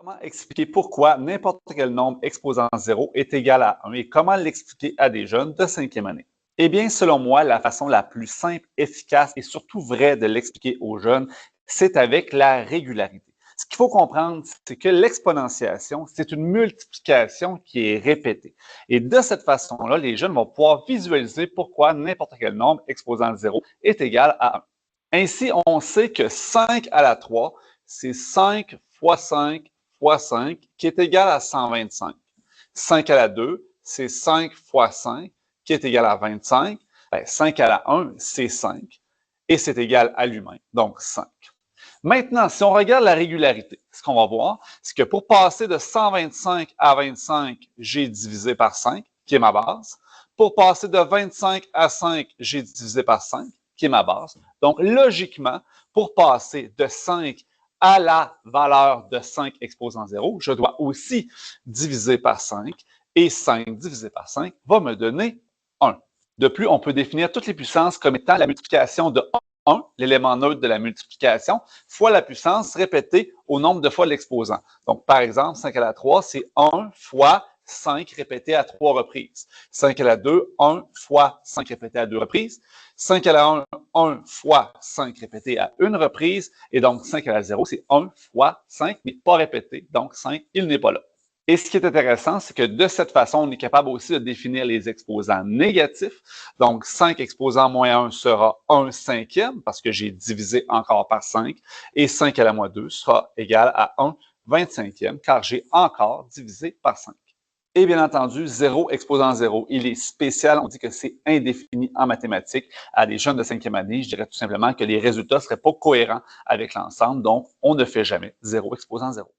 Comment expliquer pourquoi n'importe quel nombre exposant 0 est égal à 1 et comment l'expliquer à des jeunes de 5e année? Eh bien, selon moi, la façon la plus simple, efficace et surtout vraie de l'expliquer aux jeunes, c'est avec la régularité. Ce qu'il faut comprendre, c'est que l'exponentiation, c'est une multiplication qui est répétée. Et de cette façon-là, les jeunes vont pouvoir visualiser pourquoi n'importe quel nombre exposant 0 est égal à 1. Ainsi, on sait que 5 à la 3, c'est 5 fois 5 fois 5 qui est égal à 125. 5 à la 2, c'est 5 fois 5 qui est égal à 25. 5 à la 1, c'est 5 et c'est égal à lui-même, donc 5. Maintenant, si on regarde la régularité, ce qu'on va voir, c'est que pour passer de 125 à 25, j'ai divisé par 5, qui est ma base. Pour passer de 25 à 5, j'ai divisé par 5, qui est ma base. Donc, logiquement, pour passer de 5 à la valeur de 5 exposant 0, je dois aussi diviser par 5. Et 5 divisé par 5 va me donner 1. De plus, on peut définir toutes les puissances comme étant la multiplication de 1, l'élément neutre de la multiplication, fois la puissance répétée au nombre de fois l'exposant. Donc, par exemple, 5 à la 3, c'est 1 fois 5 répété à 3 reprises. 5 à la 2, 1 fois 5 répété à 2 reprises. 5 à la 1, 1 fois 5 répété à 1 reprise. Et donc, 5 à la 0, c'est 1 fois 5, mais pas répété. Donc, 5, il n'est pas là. Et ce qui est intéressant, c'est que de cette façon, on est capable aussi de définir les exposants négatifs. Donc, 5 exposant moins 1 sera 1 cinquième, parce que j'ai divisé encore par 5. Et 5 à la moins 2 sera égal à 1 25e, car j'ai encore divisé par 5. Et bien entendu, 0 exposant 0, il est spécial. On dit que c'est indéfini en mathématiques. À des jeunes de 5e année, je dirais tout simplement que les résultats ne seraient pas cohérents avec l'ensemble. Donc, on ne fait jamais 0 exposant 0.